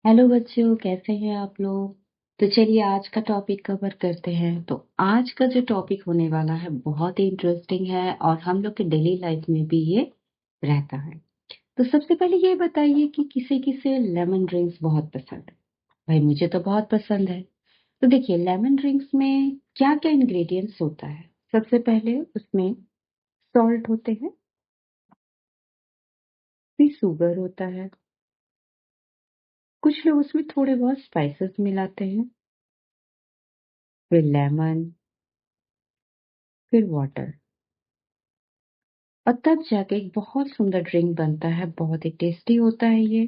Hello बच्चों, कैसे हैं आप लोग। तो चलिए आज का टॉपिक कवर करते हैं। तो आज का जो टॉपिक होने वाला है बहुत ही इंटरेस्टिंग है और हम लोग के डेली लाइफ में भी ये रहता है। तो सबसे पहले ये बताइए कि किसे किसे लेमन ड्रिंक्स बहुत पसंद है। भाई मुझे तो बहुत पसंद है। तो देखिए लेमन ड्रिंक्स में क्या क्या इंग्रेडिएंट्स होता है। सबसे पहले उसमें सॉल्ट होते हैं, फिर शुगर होता है, कुछ लोग उसमें थोड़े बहुत स्पाइसेस मिलाते हैं, फिर लेमन, फिर वाटर, और तब जाके एक बहुत सुंदर ड्रिंक बनता है। बहुत ही टेस्टी होता है ये।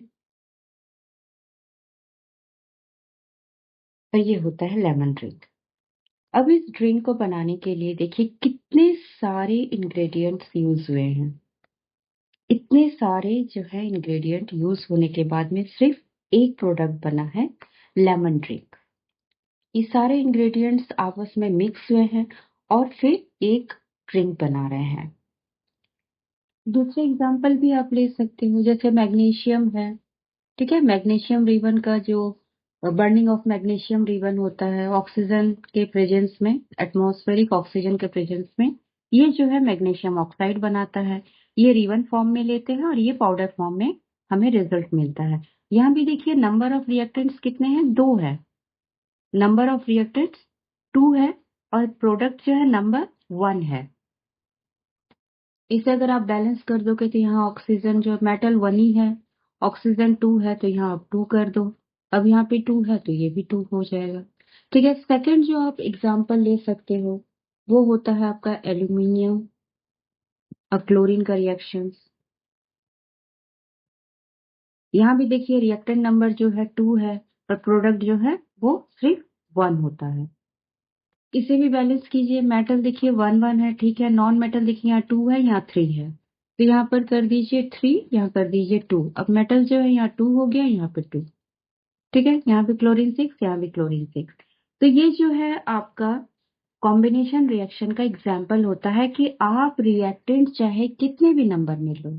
और ये होता है लेमन ड्रिंक। अब इस ड्रिंक को बनाने के लिए देखिए कितने सारे इंग्रेडिएंट्स यूज हुए हैं। इतने सारे जो है इंग्रेडिएंट यूज होने के बाद में सिर्फ एक प्रोडक्ट बना है, लेमन ड्रिंक। ये सारे इंग्रेडिएंट्स आपस में मिक्स हुए हैं और फिर एक ड्रिंक बना रहे हैं। दूसरे एग्जांपल भी आप ले सकते हो, जैसे मैग्नीशियम है। ठीक है, मैग्नीशियम रिबन का जो बर्निंग ऑफ मैग्नीशियम रिबन होता है ऑक्सीजन के प्रेजेंस में, एटमॉस्फेरिक ऑक्सीजन के प्रेजेंस में, ये जो है मैग्नीशियम ऑक्साइड बनाता है। ये रिबन फॉर्म में लेते हैं और ये पाउडर फॉर्म में हमें रिजल्ट मिलता है। यहाँ भी देखिए नंबर ऑफ रिएक्टेंट्स कितने हैं, दो है। नंबर ऑफ रिएक्टेंट्स टू है और प्रोडक्ट जो है नंबर वन है। इसे अगर आप बैलेंस कर दोगे तो यहाँ ऑक्सीजन जो मेटल वन ही है, ऑक्सीजन टू है तो यहाँ आप टू कर दो। अब यहाँ पे टू है तो ये भी टू हो जाएगा। ठीक है, सेकंड जो आप एग्जांपल ले सकते हो वो होता है आपका एल्यूमिनियम और क्लोरीन का रिएक्शन। यहाँ भी देखिए रिएक्टेंट नंबर जो है टू है और प्रोडक्ट जो है वो सिर्फ वन होता है। इसे भी बैलेंस कीजिए। मेटल देखिए वन वन है, ठीक है। नॉन मेटल देखिए यहाँ टू है, यहाँ थ्री है, तो यहाँ पर कर दीजिए थ्री, यहाँ कर दीजिए टू। अब मेटल जो है यहाँ टू हो गया, यहाँ पे टू। ठीक है, यहाँ पे क्लोरीन सिक्स, यहाँ भी क्लोरीन सिक्स। तो ये जो है आपका कॉम्बिनेशन रिएक्शन का एग्जाम्पल होता है कि आप रिएक्टेंट चाहे कितने भी नंबर में लो,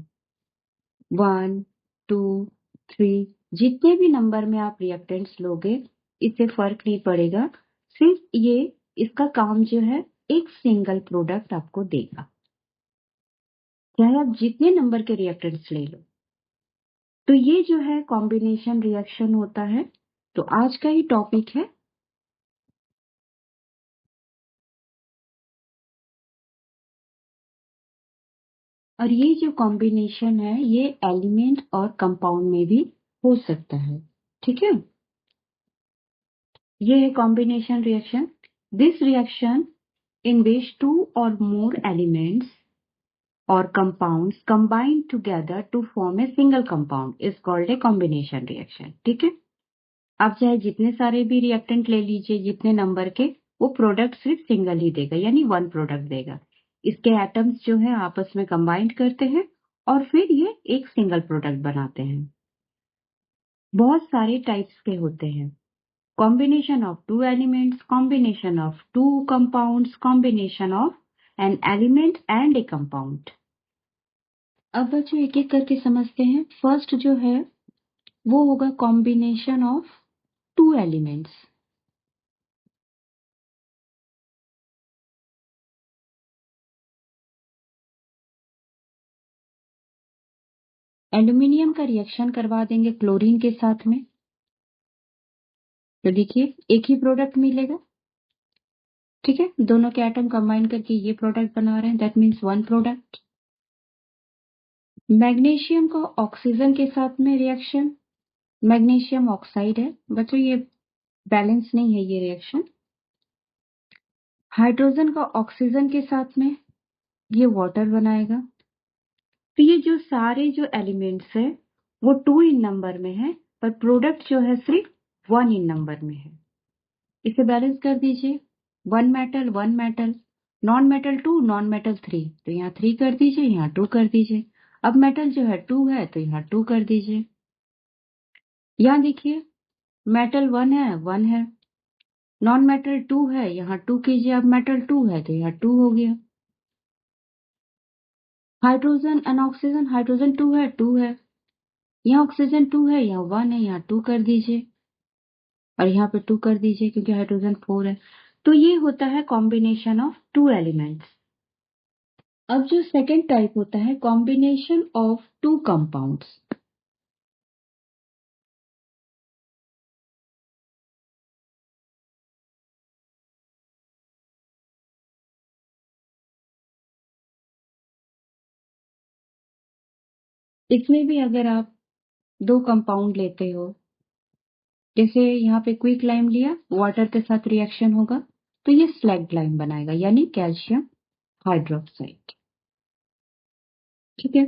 वन, टू, थ्री, जितने भी नंबर में आप रिएक्टेंट्स लोगे इससे फर्क नहीं पड़ेगा। सिर्फ ये इसका काम जो है एक सिंगल प्रोडक्ट आपको देगा, चाहे आप जितने नंबर के रिएक्टेंट्स ले लो। तो ये जो है कॉम्बिनेशन रिएक्शन होता है। तो आज का ही टॉपिक है। और ये जो कॉम्बिनेशन है ये एलिमेंट और कंपाउंड में भी हो सकता है। ठीक है, ये है combination reaction. This reaction in which two or more elements or compounds combine together to form a single compound is called a combination reaction। ठीक है, आप चाहे जितने सारे भी रिएक्टेंट ले लीजिए, जितने नंबर के, वो प्रोडक्ट सिर्फ सिंगल ही देगा, यानी वन प्रोडक्ट देगा। इसके एटम्स जो है आपस में कंबाइंड करते हैं और फिर ये एक सिंगल प्रोडक्ट बनाते हैं। बहुत सारे टाइप्स के होते हैं, combination of two elements, combination of two compounds, combination of an element and a compound। अब बच्चों एक एक करके समझते हैं। फर्स्ट जो है वो होगा combination of two elements. Aluminium का रिएक्शन करवा देंगे क्लोरीन के साथ में, तो देखिए एक ही प्रोडक्ट मिलेगा। ठीक है, दोनों के एटम कंबाइन करके ये प्रोडक्ट बना रहे हैं, that means one product. Magnesium का ऑक्सीजन के साथ में रिएक्शन, मैग्नीशियम ऑक्साइड है बच्चों, ये बैलेंस नहीं है ये रिएक्शन। हाइड्रोजन का ऑक्सीजन के साथ में ये वाटर बनाएगा। तो ये जो सारे जो एलिमेंट्स है वो टू इन नंबर में है, पर प्रोडक्ट जो है सिर्फ वन इन नंबर में है। इसे बैलेंस कर दीजिए, one metal, non metal two, non metal three, तो यहाँ थ्री कर दीजिए, यहाँ टू कर दीजिए। अब मेटल जो है टू है तो यहाँ टू कर दीजिए। यहाँ देखिए मेटल वन है, नॉन मेटल टू है, यहाँ टू कीजिए। अब मेटल टू है तो यहाँ टू हो गया। Hydrogen and oxygen, hydrogen two है, यहाँ ऑक्सीजन 2 है, यहाँ 1 है, यहाँ 2 कर दीजिए और यहाँ पे 2 कर दीजिए क्योंकि हाइड्रोजन 4 है। तो ये होता है कॉम्बिनेशन ऑफ 2 एलिमेंट्स। अब जो सेकंड टाइप होता है कॉम्बिनेशन ऑफ 2 कंपाउंड्स। इसमें भी अगर आप 2 कंपाउंड लेते हो, जैसे यहाँ पे क्विक लाइम लिया, वाटर के साथ रिएक्शन होगा तो ये स्लैग्ड लाइम बनाएगा, यानी कैल्शियम हाइड्रोक्साइड। ठीक है,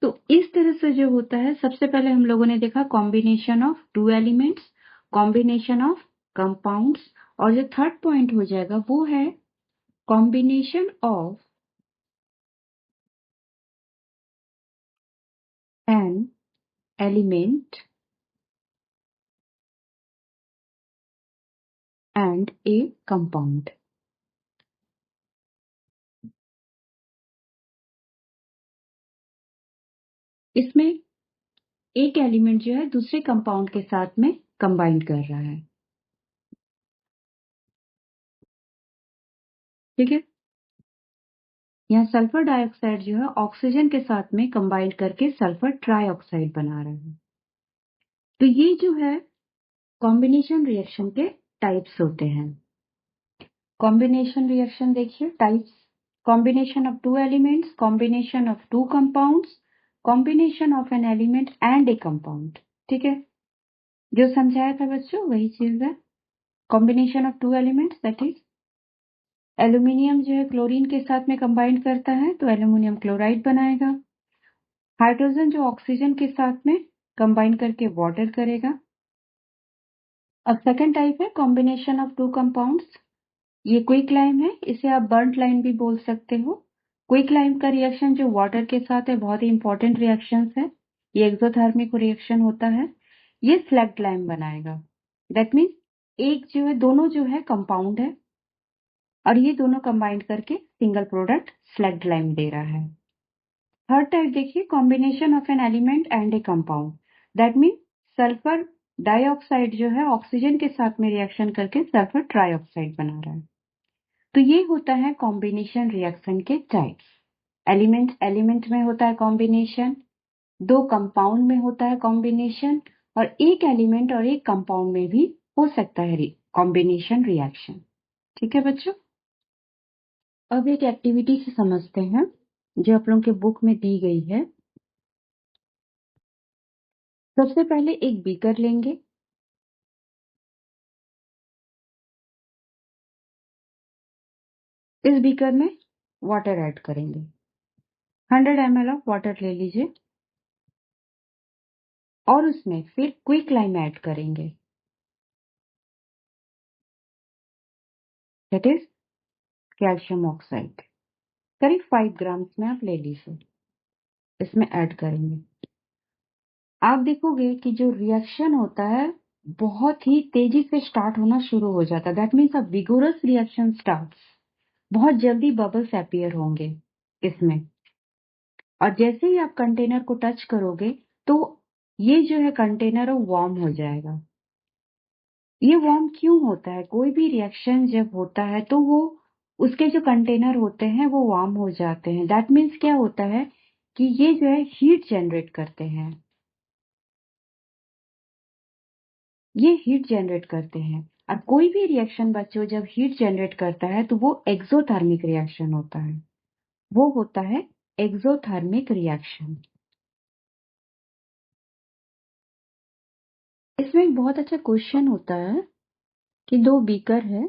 तो इस तरह से जो होता है, सबसे पहले हम लोगों ने देखा combination of 2 elements, combination of compounds, और जो थर्ड पॉइंट हो जाएगा वो है combination of an element and A compound. इसमें एक एलिमेंट जो है दूसरे कंपाउंड के साथ में कंबाइन कर रहा है। ठीक है, यहाँ सल्फर डाइऑक्साइड जो है ऑक्सीजन के साथ में कंबाइन करके सल्फर ट्राइऑक्साइड बना रहा है। तो ये जो है कॉम्बिनेशन रिएक्शन के टाइप्स होते हैं। कॉम्बिनेशन रिएक्शन देखिए types, combination of 2 elements, combination of 2 compounds, combination of an element and A compound. ठीक है, जो समझाया था बच्चों वही चीज है। Combination of 2 elements, that is aluminium जो है क्लोरीन के साथ में कंबाइन करता है तो एल्यूमिनियम क्लोराइड बनाएगा। हाइड्रोजन जो ऑक्सीजन के साथ में कंबाइन करके वाटर करेगा। अब सेकंड टाइप है कॉम्बिनेशन ऑफ 2 कंपाउंड्स। ये क्विक लाइम है, इसे आप बर्न्ट लाइम भी बोल सकते हो। क्विक लाइम का रिएक्शन जो वाटर के साथ है बहुत ही इंपॉर्टेंट रिएक्शंस है, ये एक्सोथर्मिक रिएक्शन होता है। ये स्लैग्ड लाइम बनाएगा, दैट मीन्स एक जो है दोनों जो है कंपाउंड है और ये दोनों कंबाइंड करके सिंगल प्रोडक्ट स्लैग्ड लाइम दे रहा है। थर्ड टाइप देखिए combination of an element and A compound, that mean sulphur dioxide जो है ऑक्सीजन के साथ में रिएक्शन करके सल्फर ट्राइऑक्साइड बना रहा है। तो ये होता है कॉम्बिनेशन रिएक्शन के टाइप्स। एलिमेंट एलिमेंट में होता है कॉम्बिनेशन, 2 कंपाउंड में होता है कॉम्बिनेशन, और एक एलिमेंट और एक कंपाउंड में भी हो सकता है कॉम्बिनेशन रिएक्शन। ठीक है बच्चों, अब एक एक्टिविटी से समझते हैं जो आप लोगों के बुक में दी गई है। सबसे पहले एक बीकर लेंगे, इस बीकर में वाटर ऐड करेंगे। 100 ml ऑफ वाटर ले लीजिए और उसमें फिर क्विक लाइम ऐड करेंगे, दैट इज कैल्शियम ऑक्साइड। करीब 5 ग्राम्स में आप ले लीजिए, इसमें ऐड करेंगे। आप देखोगे कि जो रिएक्शन होता है बहुत ही तेजी से स्टार्ट होना शुरू हो जाता है, that means a vigorous reaction starts. बहुत जल्दी बबल्स अपीयर होंगे इसमें, और जैसे ही आप कंटेनर को टच करोगे तो ये जो है कंटेनर वो वार्म हो जाएगा। ये वार्म क्यों होता है? कोई भी रिएक्शन जब होता है तो वो उसके जो कंटेनर होते हैं वो वार्म हो जाते हैं, दैट मीन्स क्या होता है कि ये जो है हीट जनरेट करते हैं, ये हीट जनरेट करते हैं। और कोई भी रिएक्शन बच्चों जब हीट जनरेट करता है तो वो एक्सोथर्मिक रिएक्शन होता है, वो होता है एक्सोथर्मिक रिएक्शन। इसमें एक बहुत अच्छा क्वेश्चन होता है कि 2 बीकर है,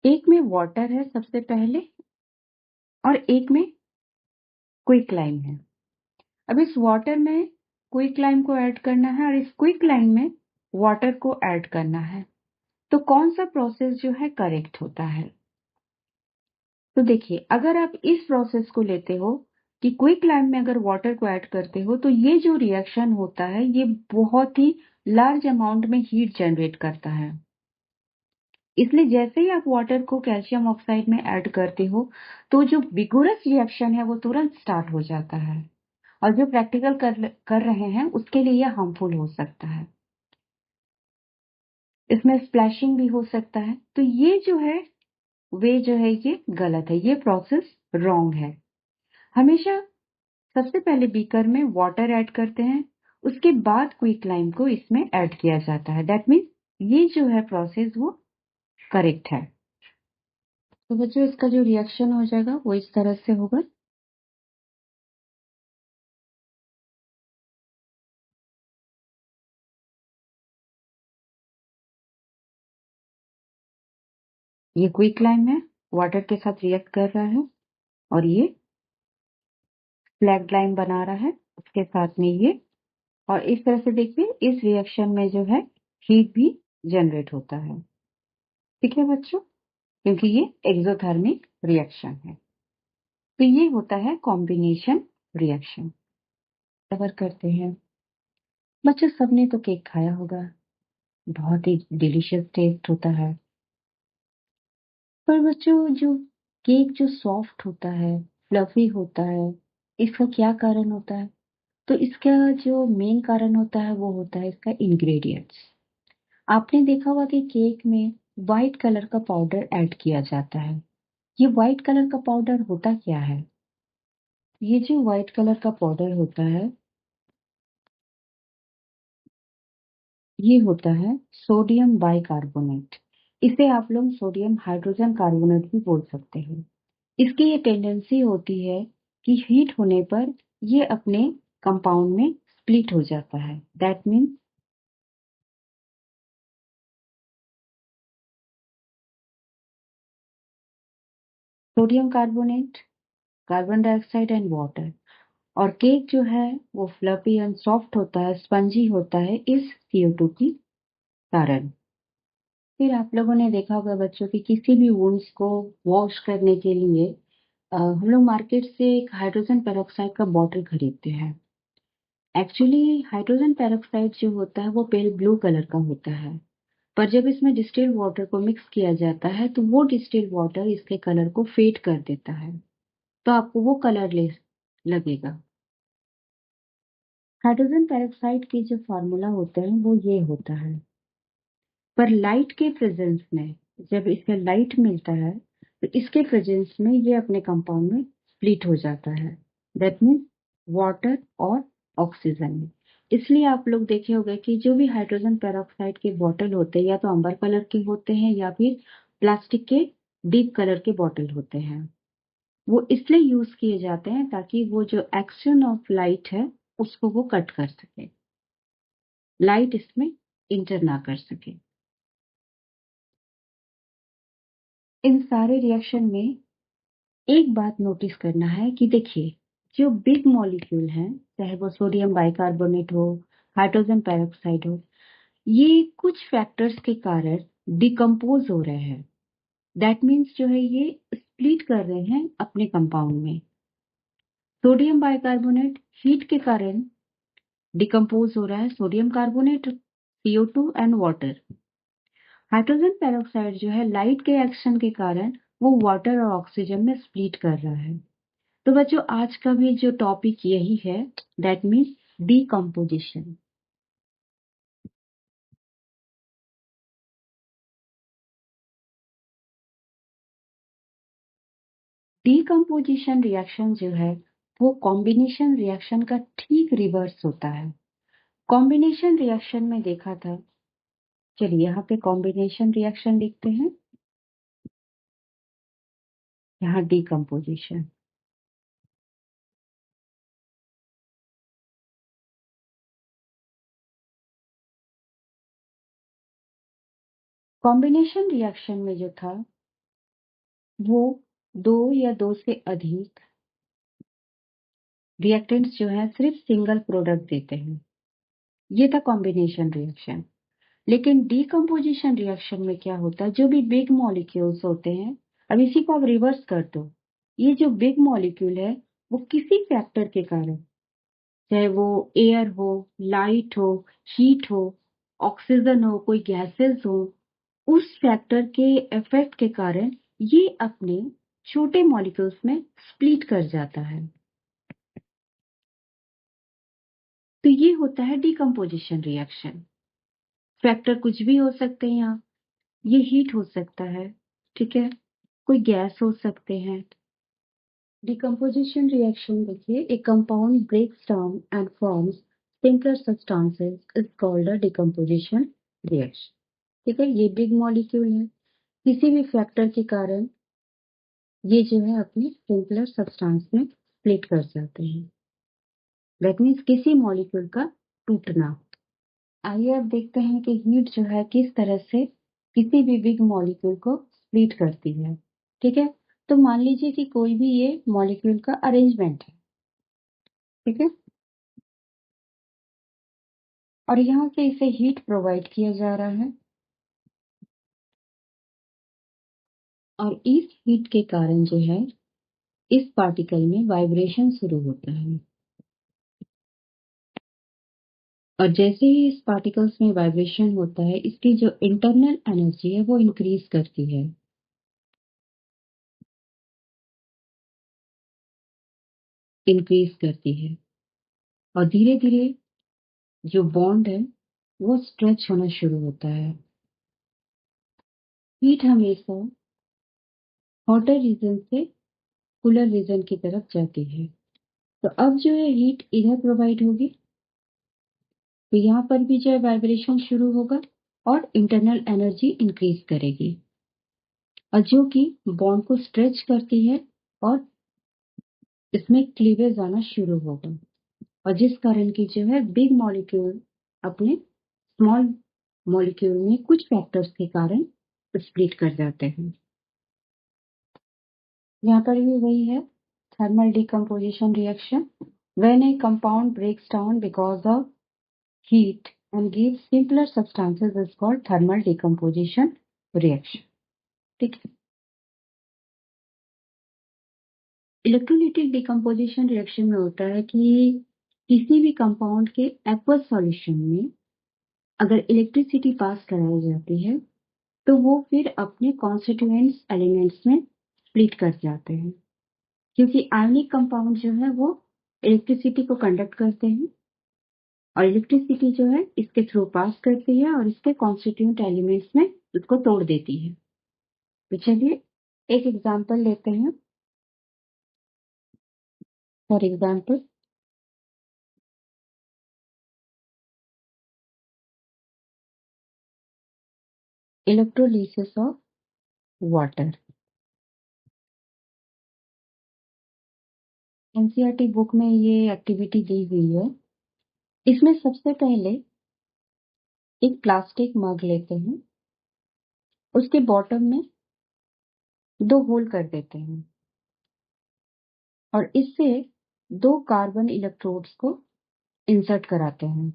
एक में वाटर है सबसे पहले और एक में क्विक लाइम है। अब इस वाटर में क्विक लाइम को ऐड करना है और इस क्विक लाइम में वाटर को ऐड करना है, तो कौन सा प्रोसेस जो है करेक्ट होता है? तो देखिए, अगर आप इस प्रोसेस को लेते हो कि क्विक लाइम में अगर वाटर को ऐड करते हो तो ये जो रिएक्शन होता है ये बहुत ही लार्ज अमाउंट में हीट जनरेट करता है। इसलिए जैसे ही आप वाटर को कैल्शियम ऑक्साइड में ऐड करते हो, तो जो विगोरस रिएक्शन है वो तुरंत स्टार्ट हो जाता है, और जो प्रैक्टिकल कर रहे हैं उसके लिए ये हार्मफुल हो सकता है। इसमें स्प्लैशिंग भी हो सकता है। तो ये जो है वे जो है ये गलत है, ये प्रोसेस रॉन्ग है। हमेशा सबसे पहले बीकर में वाटर ऐड करते हैं, उसके बाद क्विक लाइम को इसमें ऐड किया जाता है। दैट मीन्स ये जो है प्रोसेस वो करेक्ट है। तो बच्चों इसका जो रिएक्शन हो जाएगा वो इस तरह से होगा। ये क्विक लाइम है, वाटर के साथ रिएक्ट कर रहा है, और ये फ्लैग लाइम बना रहा है उसके साथ में ये। और इस तरह से देखिए इस रिएक्शन में जो है हीट भी जनरेट होता है। ठीक है बच्चों, क्योंकि ये एक्सोथर्मिक रिएक्शन है। तो ये होता है कॉम्बिनेशन रिएक्शन। कवर करते हैं। बच्चों सबने तो केक खाया होगा, बहुत ही डिलीशियस टेस्ट होता है। पर बच्चों जो केक जो सॉफ्ट होता है, फ्लफी होता है, इसका क्या कारण होता है? तो इसका जो मेन कारण होता है वो होता है इसका इंग्रेडिएंट्स। आपने देखा होगा कि केक में व्हाइट कलर का पाउडर ऐड किया जाता है। ये व्हाइट कलर का पाउडर होता क्या है? ये जो व्हाइट कलर का पाउडर होता है, ये होता है सोडियम बाइकार्बोनेट। इसे आप लोग सोडियम हाइड्रोजन कार्बोनेट भी बोल सकते हैं। इसकी ये टेंडेंसी होती है कि हीट होने पर ये अपने कंपाउंड में स्प्लिट हो जाता है। That means sodium carbonate, carbon dioxide and water. और केक जो है वो फ्लफी एंड सॉफ्ट होता है, स्पंजी होता है इस CO2 की कारण। फिर आप लोगों ने देखा होगा बच्चों की किसी भी वुंड्स को वॉश करने के लिए हम लोग मार्केट से एक हाइड्रोजन पेरोक्साइड का बॉटल खरीदते हैं। एक्चुअली हाइड्रोजन पेरोक्साइड जो होता है वो पेल ब्लू कलर का होता है, पर जब इसमें डिस्टिल्ड वाटर को मिक्स किया जाता है तो वो डिस्टिल्ड वाटर इसके कलर को फेड कर देता है, तो आपको वो कलरलेस लगेगा। हाइड्रोजन पेरोक्साइड के जो फार्मूला होते हैं वो ये होता है, पर लाइट के प्रेजेंस में जब इसे लाइट मिलता है तो इसके प्रेजेंस में ये अपने कंपाउंड में स्प्लिट हो जाता है। दैट मीन्स वाटर और ऑक्सीजन में। इसलिए आप लोग देखे होंगे कि जो भी हाइड्रोजन पेरोक्साइड के बॉटल होते हैं या तो अंबर कलर के होते हैं या फिर प्लास्टिक के डीप कलर के बॉटल होते हैं। वो इसलिए यूज किए जाते हैं ताकि वो जो एक्शन ऑफ लाइट है उसको वो कट कर सके, लाइट इसमें इंटर ना कर सके। इन सारे रिएक्शन में एक बात नोटिस करना है कि देखिए जो बिग मॉलिक्यूल हैं, चाहे वो सोडियम बाइकार्बोनेट हो, हाइड्रोजन पेरोक्साइड हो, ये कुछ फैक्टर्स के कारण डिकम्पोज हो रहे हैं। दैट मीन्स जो है ये स्प्लिट कर रहे हैं अपने कंपाउंड में। सोडियम बाइकार्बोनेट हीट के कारण डिकम्पोज हो रहा है, sodium carbonate, CO2 and water. Hydrogen peroxide जो है लाइट के एक्शन के कारण वो वाटर और ऑक्सीजन में स्प्लिट कर रहा है। तो बच्चों आज का भी जो टॉपिक यही है, that means decomposition. Decomposition reaction जो है वो कॉम्बिनेशन रिएक्शन का ठीक रिवर्स होता है। कॉम्बिनेशन रिएक्शन में देखा था, चलिए यहाँ पे कॉम्बिनेशन रिएक्शन लिखते हैं, यहाँ डीकम्पोजिशन। कॉम्बिनेशन रिएक्शन में जो था वो दो या दो से अधिक रिएक्टेंट्स जो है सिर्फ सिंगल प्रोडक्ट देते हैं, ये था कॉम्बिनेशन रिएक्शन। लेकिन डीकम्पोजिशन रिएक्शन में क्या होता है, जो भी बिग मॉलिक्यूल्स होते हैं, अब इसी को आप रिवर्स कर दो, ये जो बिग मॉलिक्यूल है वो किसी फैक्टर के कारण, चाहे वो एयर हो, लाइट हो, हीट हो, ऑक्सीजन हो, कोई गैसेस हो, उस फैक्टर के इफेक्ट के कारण ये अपने छोटे मॉलिक्यूल्स में स्प्लिट कर जाता है। तो ये होता है डिकम्पोजिशन रिएक्शन। फैक्टर कुछ भी हो सकते हैं यहाँ, ये हीट हो सकता है, ठीक है, कोई गैस हो सकते हैं। डिकम्पोजिशन रिएक्शन देखिए, a compound breaks down and forms simpler substances is called a decomposition reaction। ठीक है, ये बिग मॉलिक्यूल है, किसी भी फैक्टर के कारण ये जो है अपने सिंपलर सब्सटेंस में स्प्लिट कर जाते हैं। दैट मीन्स किसी मॉलिक्यूल का टूटना। आइए अब देखते हैं कि हीट जो है किस तरह से किसी भी बिग मॉलिक्यूल को स्प्लिट करती है। ठीक है, तो मान लीजिए कि कोई भी ये मॉलिक्यूल का अरेंजमेंट है, ठीक है, और यहाँ से इसे हीट प्रोवाइड किया जा रहा है, और इस हीट के कारण जो है इस पार्टिकल में वाइब्रेशन शुरू होता है, और जैसे ही इस पार्टिकल्स में वाइब्रेशन होता है इसकी जो इंटरनल एनर्जी है वो इंक्रीज करती है, और धीरे धीरे जो बॉन्ड है वो स्ट्रेच होना शुरू होता है। हीट हमेशा हॉटर रीजन से कूलर रीजन की तरफ जाती है। तो अब जो है हीट इधर प्रोवाइड होगी, तो यहाँ पर भी जो है वाइब्रेशन शुरू होगा और इंटरनल एनर्जी इंक्रीज करेगी, और जो कि बॉन्ड को स्ट्रेच करती है और इसमें क्लीवेज आना शुरू होगा, और जिस कारण की जो है बिग मॉलिक्यूल अपने स्मॉल मॉलिक्यूल में कुछ फैक्टर्स के कारण स्प्लिट कर जाते हैं। यहाँ पर भी वही है, thermal decomposition reaction, when a compound breaks down because of heat and gives simpler substances is called thermal decomposition reaction। ठीक है, इलेक्ट्रोलाइटिक डिकम्पोजिशन रिएक्शन में होता है कि किसी भी कंपाउंड के एक्वस सॉल्यूशन में अगर इलेक्ट्रिसिटी पास कराई जाती है तो वो फिर अपने कॉन्स्टिट्यूएंट्स एलिमेंट्स में स्प्लिट कर जाते हैं, क्योंकि आयनिक कंपाउंड जो है वो इलेक्ट्रिसिटी को कंडक्ट करते हैं, और इलेक्ट्रिसिटी जो है इसके थ्रू पास करती है और इसके कॉन्स्टिट्यूएंट एलिमेंट्स में उसको तोड़ देती है। तो चलिए एक एग्जांपल लेते हैं। For example, electrolysis of water. NCERT book में ये एक्टिविटी दी हुई है। इसमें सबसे पहले एक प्लास्टिक मग लेते हैं, उसके बॉटम में 2 होल कर देते हैं, और इससे 2 कार्बन इलेक्ट्रोड्स को इंसर्ट कराते हैं।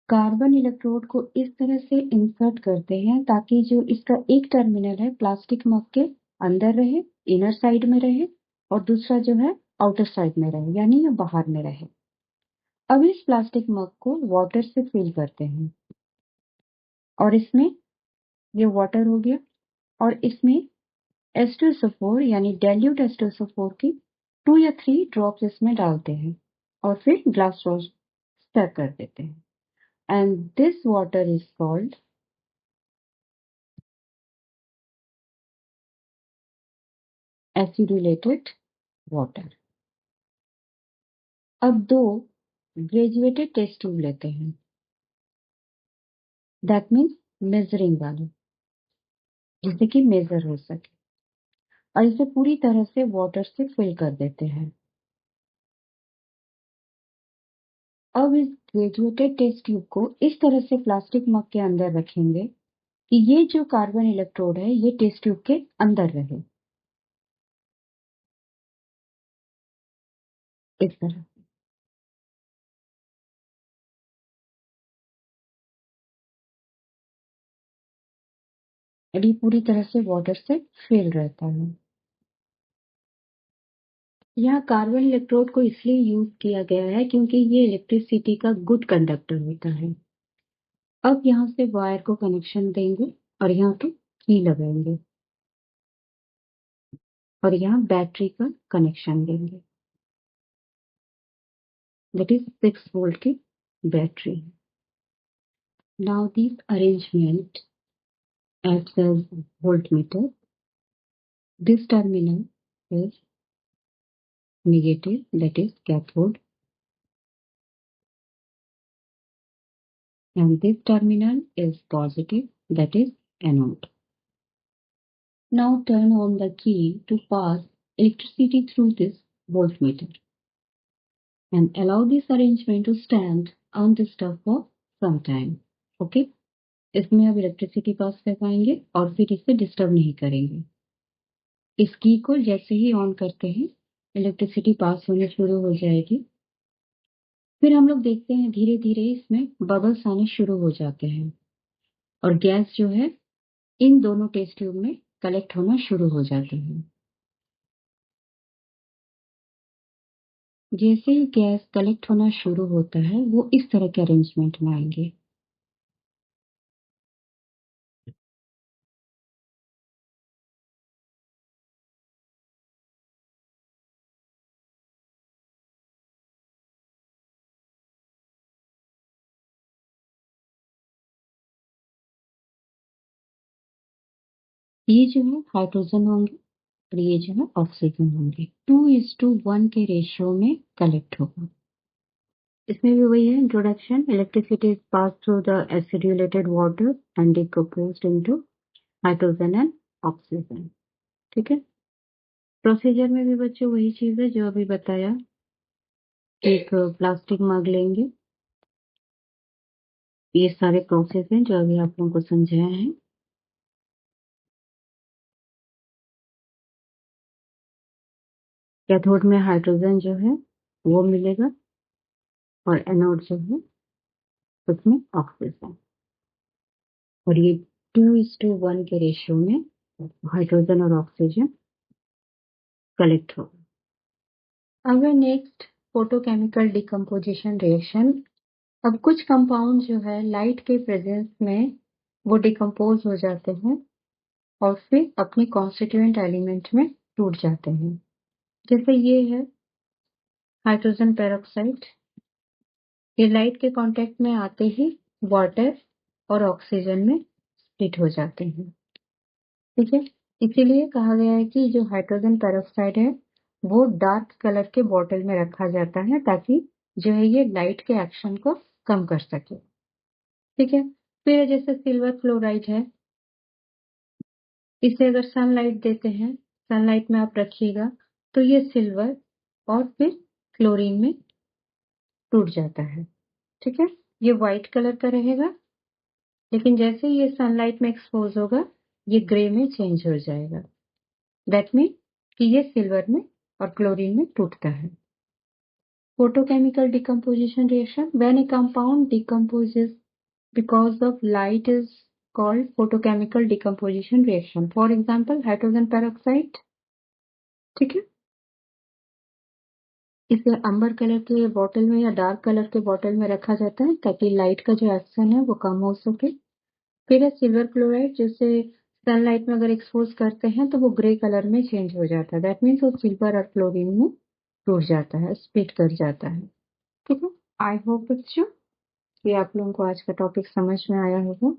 कार्बन इलेक्ट्रोड को इस तरह से इंसर्ट करते हैं ताकि जो इसका एक टर्मिनल है प्लास्टिक मग के अंदर रहे, इनर साइड में रहे, और दूसरा जो है आउटर साइड में रहे, यानी ये बाहर में रहे। अब इस प्लास्टिक मग को वाटर से फिल करते हैं, और इसमें ये वाटर हो गया, और इसमें H2SO4 यानी डाइल्यूट H2SO4 की 2 या 3 ड्रॉप्स इसमें डालते हैं, और फिर ग्लास रोज स्टर कर देते हैं, and this water is called acidulated water. अब 2 ग्रेजुएटेड टेस्ट ट्यूब लेते हैं, दैट मीन्स मेजरिंग वाले, जिससे कि मेजर हो सके, और इसे पूरी तरह से वाटर से फिल कर देते हैं। अब इस ग्रेजुएटेड टेस्ट ट्यूब को इस तरह से प्लास्टिक मग के अंदर रखेंगे कि ये जो कार्बन इलेक्ट्रोड है ये टेस्ट ट्यूब के अंदर रहे, इस तरह। और ये पूरी तरह से वाटर से फिल रहता है। यहाँ कार्बन इलेक्ट्रोड को इसलिए यूज किया गया है क्योंकि ये इलेक्ट्रिसिटी का गुड कंडक्टर होता है। अब यहाँ से वायर को कनेक्शन देंगे और यहाँ पे की लगाएंगे और यहाँ बैटरी का कनेक्शन देंगे। दैट इज 6 वोल्ट की battery. Now this arrangement acts as voltmeter. This terminal is negative, that is cathode, and this terminal is positive, that is anode. Now turn on the key to pass electricity through this voltmeter and allow this arrangement to stand undisturbed for some time. Okay? इसमें अब electricity pass कर पाएंगे और फिर इसे disturb नहीं करेंगे। इस की को जैसे ही ऑन करते हैं इलेक्ट्रिसिटी पास होने शुरू हो जाएगी। फिर हम लोग देखते हैं धीरे धीरे इसमें बबल्स आने शुरू हो जाते हैं और गैस जो है इन दोनों टेस्ट ट्यूब में कलेक्ट होना शुरू हो जाते हैं। जैसे ही गैस कलेक्ट होना शुरू होता है वो इस तरह के अरेंजमेंट में आएंगे। ये जो है हाइड्रोजन होंगे और ये जो है ऑक्सीजन होंगे। 2:1 के रेशियो में कलेक्ट होगा। इसमें भी वही है introduction. Electricity is pass through the acidulated water and decomposed into hydrogen and oxygen. ठीक है। प्रोसीजर में भी बच्चों वही चीज है जो अभी बताया। एक प्लास्टिक मग लेंगे। ये सारे प्रोसेस हैं जो अभी आप लोगों को समझाया है। कैथोड में हाइड्रोजन जो है वो मिलेगा और एनोड जो है उसमें ऑक्सीजन और ये 2:1 के रेशियो में हाइड्रोजन और ऑक्सीजन कलेक्ट होगा। अब नेक्स्ट फोटोकेमिकल डिकम्पोजिशन रिएक्शन। अब कुछ कंपाउंड जो है लाइट के प्रेजेंस में वो डिकम्पोज हो जाते हैं और फिर अपने कॉन्स्टिट्यूएंट एलिमेंट में टूट जाते हैं। जैसे ये है हाइड्रोजन पेरोक्साइड। ये लाइट के कांटेक्ट में आते ही वाटर और ऑक्सीजन में स्प्लिट हो जाते हैं। ठीक है। इसीलिए कहा गया है कि जो हाइड्रोजन पेरोक्साइड है वो डार्क कलर के बॉटल में रखा जाता है ताकि जो है ये लाइट के एक्शन को कम कर सके। ठीक है। फिर जैसे सिल्वर क्लोराइड है, इसे अगर सनलाइट देते हैं, सनलाइट में आप रखिएगा तो ये सिल्वर और फिर क्लोरीन में टूट जाता है। ठीक है। ये व्हाइट कलर का रहेगा लेकिन जैसे ही ये सनलाइट में एक्सपोज होगा ये ग्रे में चेंज हो जाएगा। दैट मीन कि ये सिल्वर में और क्लोरीन में टूटता है। Photochemical decomposition reaction, when a compound decomposes because of light, is called photochemical decomposition reaction. For example, hydrogen peroxide। ठीक है। इसे अंबर कलर के बॉटल में या डार्क कलर के बॉटल में रखा जाता है ताकि लाइट का जो एक्शन है वो कम हो सके। फिर है सिल्वर क्लोराइड, जिसे सनलाइट में अगर एक्सपोज करते हैं तो वो ग्रे कलर में चेंज हो जाता है। दैट मीन्स वो सिल्वर और क्लोरीन में टूट जाता है, स्प्लिट कर जाता है। ठीक है। आई होप बच्चों कि आप लोगों को आज का टॉपिक समझ में आया होगा।